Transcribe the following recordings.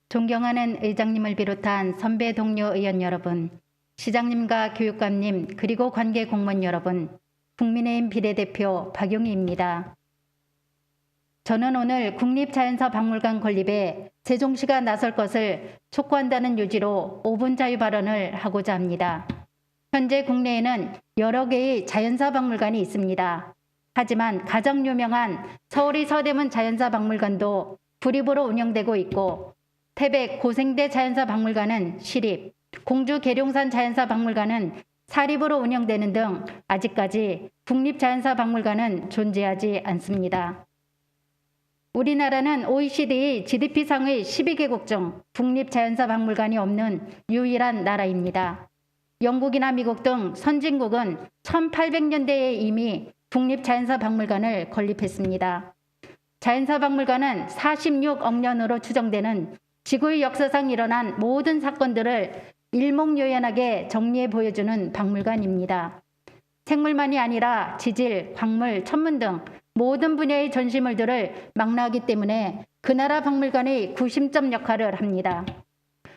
존경하는 의장님을 비롯한 선배 동료 의원 여러분, 시장님과 교육감님, 그리고 관계 공무원 여러분, 국민의힘 비례대표 박용희입니다. 저는 오늘 국립자연사박물관 건립에 세종시가 나설 것을 촉구한다는 요지로 5분 자유 발언을 하고자 합니다. 현재 국내에는 여러 개의 자연사박물관이 있습니다. 하지만 가장 유명한 서울의 서대문 자연사박물관도 구립으로 운영되고 있고, 태백 고생대 자연사박물관은 시립, 공주 계룡산 자연사박물관은 사립으로 운영되는 등 아직까지 국립자연사박물관은 존재하지 않습니다. 우리나라는 OECD의 GDP상의 12개국 중 국립자연사박물관이 없는 유일한 나라입니다. 영국이나 미국 등 선진국은 1800년대에 이미 국립자연사박물관을 건립했습니다. 자연사박물관은 46억 년으로 추정되는 지구의 역사상 일어난 모든 사건들을 일목요연하게 정리해 보여주는 박물관입니다. 생물만이 아니라 지질, 광물, 천문 등 모든 분야의 전시물들을 망라하기 때문에 그 나라 박물관의 구심점 역할을 합니다.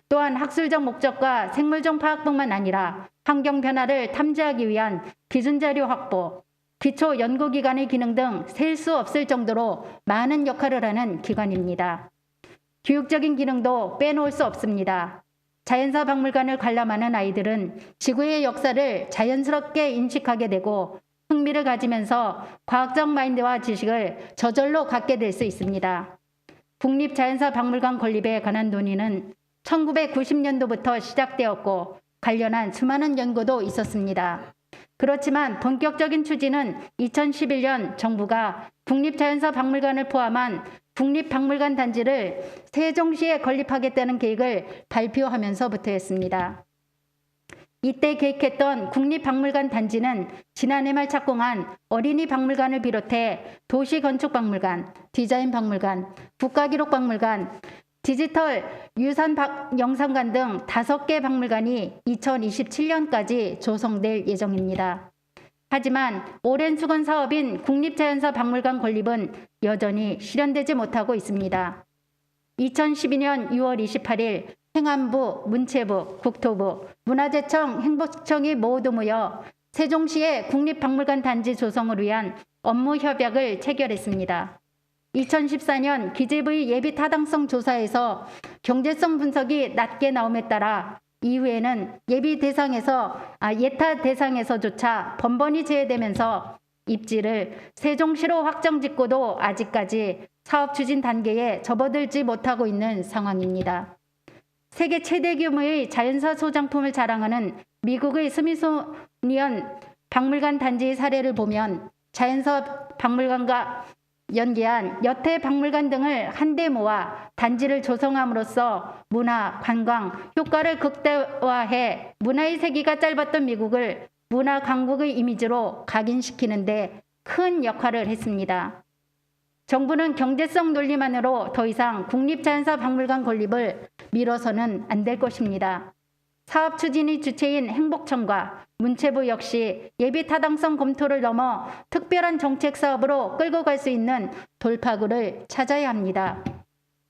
또한 학술적 목적과 생물종 파악뿐만 아니라 환경 변화를 탐지하기 위한 기준자료 확보, 기초 연구기관의 기능 등 셀 수 없을 정도로 많은 역할을 하는 기관입니다. 교육적인 기능도 빼놓을 수 없습니다. 자연사박물관을 관람하는 아이들은 지구의 역사를 자연스럽게 인식하게 되고 흥미를 가지면서 과학적 마인드와 지식을 저절로 갖게 될 수 있습니다. 국립자연사박물관 건립에 관한 논의는 1990년도부터 시작되었고 관련한 수많은 연구도 있었습니다. 그렇지만 본격적인 추진은 2011년 정부가 국립자연사박물관을 포함한 국립박물관 단지를 세종시에 건립하겠다는 계획을 발표하면서부터였습니다. 이때 계획했던 국립박물관 단지는 지난해 말 착공한 어린이 박물관을 비롯해 도시건축박물관, 디자인박물관, 국가기록박물관, 디지털 유산 영상관 등 5개 박물관이 2027년까지 조성될 예정입니다. 하지만 오랜 수건 사업인 국립자연사박물관 건립은 여전히 실현되지 못하고 있습니다. 2012년 6월 28일 행안부, 문체부, 국토부, 문화재청, 행복청이 모두 모여 세종시의 국립박물관 단지 조성을 위한 업무 협약을 체결했습니다. 2014년 기재부의 예비 타당성 조사에서 경제성 분석이 낮게 나옴에 따라 이후에는 예타 대상에서조차 번번이 제외되면서 입지를 세종시로 확정 짓고도 아직까지 사업 추진 단계에 접어들지 못하고 있는 상황입니다. 세계 최대 규모의 자연사 소장품을 자랑하는 미국의 스미소니언 박물관 단지의 사례를 보면 자연사 박물관과 연계한 여태 박물관 등을 한데 모아 단지를 조성함으로써 문화, 관광, 효과를 극대화해 문화의 세기가 짧았던 미국을 문화 강국의 이미지로 각인시키는 데 큰 역할을 했습니다. 정부는 경제성 논리만으로 더 이상 국립자연사박물관 건립을 미뤄서는 안 될 것입니다. 사업 추진의 주체인 행복청과 문체부 역시 예비 타당성 검토를 넘어 특별한 정책 사업으로 끌고 갈 수 있는 돌파구를 찾아야 합니다.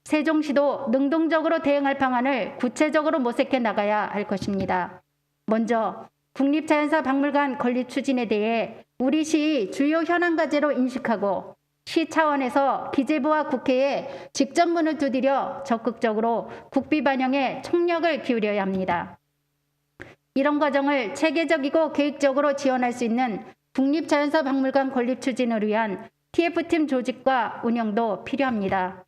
세종시도 능동적으로 대응할 방안을 구체적으로 모색해 나가야 할 것입니다. 먼저 국립자연사박물관 건립 추진에 대해 우리 시의 주요 현안 과제로 인식하고 시 차원에서 기재부와 국회에 직접 문을 두드려 적극적으로 국비 반영에 총력을 기울여야 합니다. 이런 과정을 체계적이고 계획적으로 지원할 수 있는 국립자연사박물관 건립 추진을 위한 TF팀 조직과 운영도 필요합니다.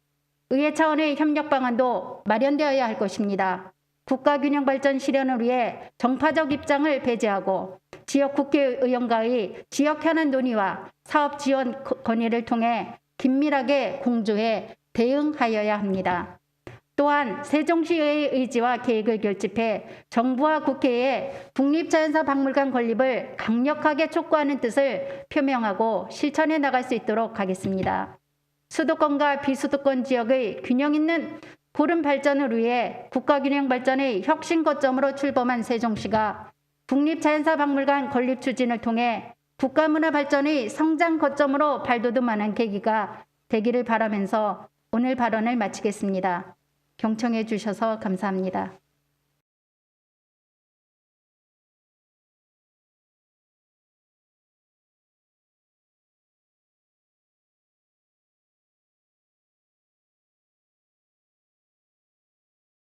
의회 차원의 협력 방안도 마련되어야 할 것입니다. 국가균형 발전 실현을 위해 정파적 입장을 배제하고 지역 국회의원과의 지역 현안 논의와 사업 지원 건의를 통해 긴밀하게 공조해 대응하여야 합니다. 또한 세종시의회의 의지와 계획을 결집해 정부와 국회에 국립자연사박물관 건립을 강력하게 촉구하는 뜻을 표명하고 실천해 나갈 수 있도록 하겠습니다. 수도권과 비수도권 지역의 균형 있는 고른 발전을 위해 국가균형 발전의 혁신 거점으로 출범한 세종시가 국립자연사박물관 건립 추진을 통해 국가문화 발전의 성장 거점으로 발돋움하는 계기가 되기를 바라면서 오늘 발언을 마치겠습니다. 경청해 주셔서 감사합니다.